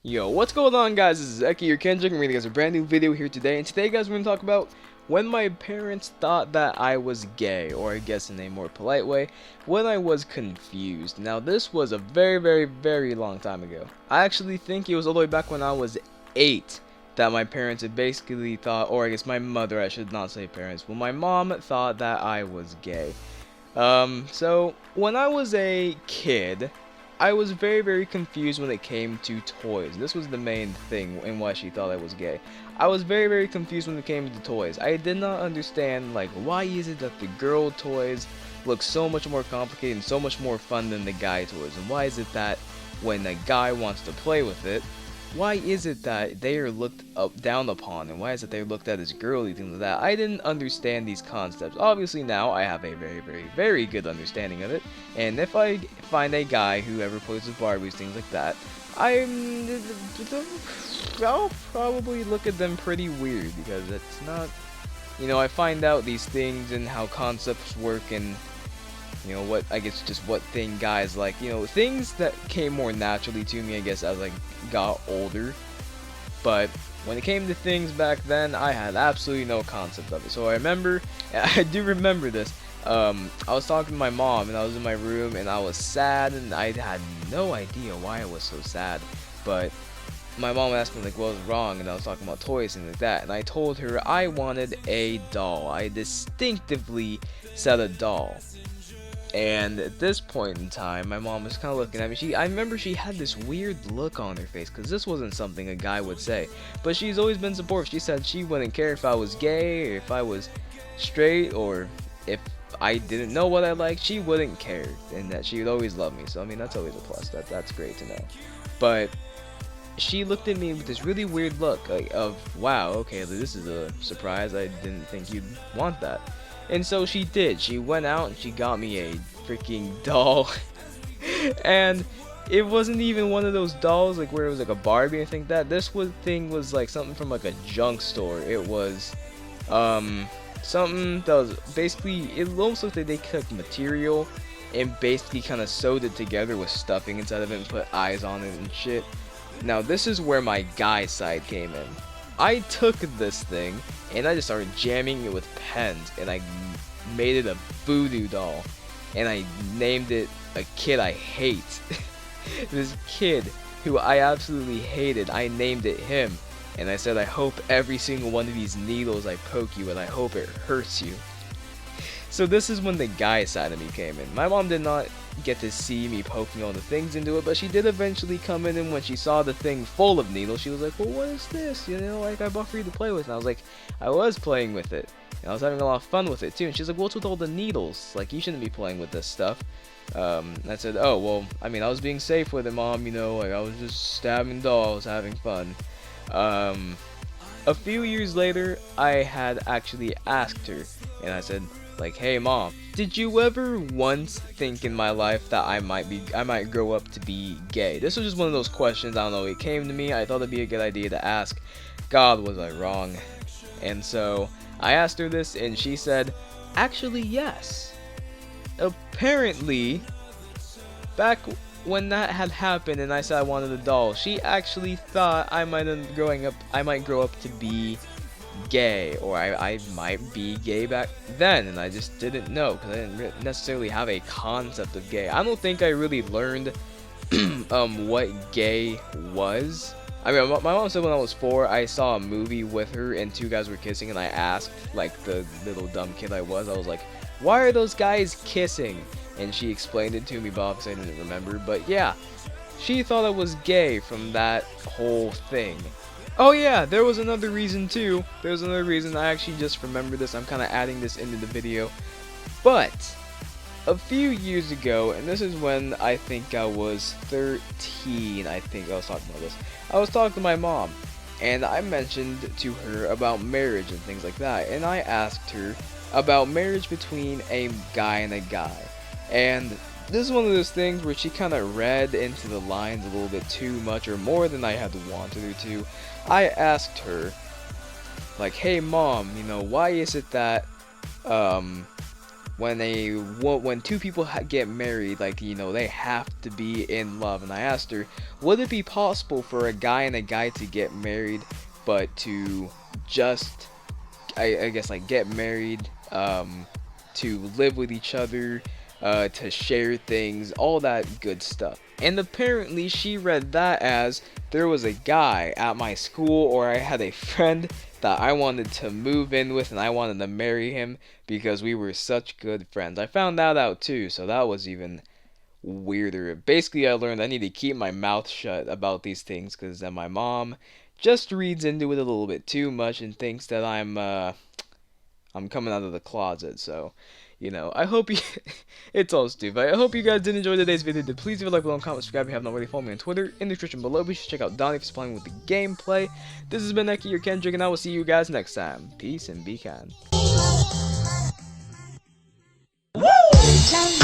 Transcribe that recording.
Yo, what's going on, guys? This is Eki, your Kendrick, and we're gonna get a brand new video here today. And today, guys, we're gonna talk about when my parents thought that I was gay, or I guess in a more polite way, when I was confused. Now, this was a very, very, very long time ago. I actually think it was all the way back when I was 8 that my parents had basically thought, or I guess my mother, I should not say parents, well, my mom thought that I was gay. So when I was a kid, I was very, very confused when it came to toys. This was the main thing in why she thought I was gay. I was very, very confused when it came to toys. I did not understand, like, why is it that the girl toys look so much more complicated and so much more fun than the guy toys? And why is it that when a guy wants to play with it, why is it that they are looked up down upon, and why is it they're looked at as girly, things like that? I didn't understand these concepts. Obviously now I have a very, very, very good understanding of it, and if I find a guy who ever plays with Barbies, things like that, I'll probably look at them pretty weird, because it's not, I find out these things and how concepts work, and what, I guess, just what thing guys like, things that came more naturally to me, I guess, as I got older. But when it came to things back then, I had absolutely no concept of it. So I do remember this. I was talking to my mom, and I was in my room, and I was sad, and I had no idea why I was so sad. But my mom asked me, like, what was wrong, and I was talking about toys and like that, and I told her I wanted a doll. I distinctively said a doll. And at this point in time, my mom was kind of looking at me. I remember she had this weird look on her face, because this wasn't something a guy would say. But she's always been supportive. She said she wouldn't care if I was gay, or if I was straight, or if I didn't know what I liked. She wouldn't care, and that she would always love me. So, I mean, that's always a plus. That's great to know. But she looked at me with this really weird look, like, of, wow, okay, this is a surprise. I didn't think you'd want that. And so she did. She went out and she got me a freaking doll. And it wasn't even one of those dolls like where it was like a Barbie or anything like that. Thing was like something from like a junk store. It was something that was basically, it almost looked like they took material and basically kind of sewed it together with stuffing inside of it and put eyes on it and shit. Now this is where my guy side came in. I took this thing and I just started jamming it with pens, and I made it a voodoo doll, and I named it a kid I hate. This kid who I absolutely hated, I named it him, and I said, I hope every single one of these needles I poke you with, I hope it hurts you. So this is when the guy side of me came in. My mom did not get to see me poking all the things into it, but she did eventually come in, and when she saw the thing full of needles, she was like, well, what is this? Like, I bought for you to play with. And I was like, I was playing with it, and I was having a lot of fun with it too. And she's like, what's with all the needles? Like, you shouldn't be playing with this stuff. I said, oh, well, I mean, I was being safe with it, Mom, like, I was just stabbing dolls, having fun. A few years later, I had actually asked her, and I said, like, hey Mom, did you ever once think in my life that I might grow up to be gay? This was just one of those questions, I don't know, it came to me, I thought it'd be a good idea to ask. God, was I wrong. And so, I asked her this, and she said, actually, yes. Apparently, back when that had happened and I said I wanted a doll, she actually thought I might grow up to be gay, or I might be gay back then, and I just didn't know, because I didn't necessarily have a concept of gay. I don't think I really learned what gay was. I mean, my mom said when I was 4, I saw a movie with her and two guys were kissing, and I asked, like the little dumb kid I was like, why are those guys kissing? And she explained it to me, but obviously I didn't remember. But yeah, she thought I was gay from that whole thing. Oh yeah, there was another reason too. There was another reason. I actually just remembered this. I'm kind of adding this into the video. But a few years ago, and this is when I think I was 13, I think I was talking about this. I was talking to my mom, and I mentioned to her about marriage and things like that. And I asked her about marriage between a guy and a guy. And this is one of those things where she kind of read into the lines a little bit too much, or more than I had wanted her to. I asked her, like, hey Mom, why is it that when two people get married, like, you know, they have to be in love. And I asked her, would it be possible for a guy and a guy to get married, but to just, I guess, like, get married, to live with each other, to share things, all that good stuff. And apparently she read that as there was a guy at my school, or I had a friend that I wanted to move in with and I wanted to marry him because we were such good friends. I found that out too, so that was even weirder. Basically, I learned I need to keep my mouth shut about these things because then my mom just reads into it a little bit too much and thinks that I'm coming out of the closet. So, you know, I hope you it's all stupid. I hope you guys did enjoy today's video. Please leave a like below and comment, subscribe if you have not already. Follow me on Twitter in the description below. Be sure to check out Donnie if he's playing with the gameplay. This has been Neki, your Kendrick, and I will see you guys next time. Peace and be kind. Woo!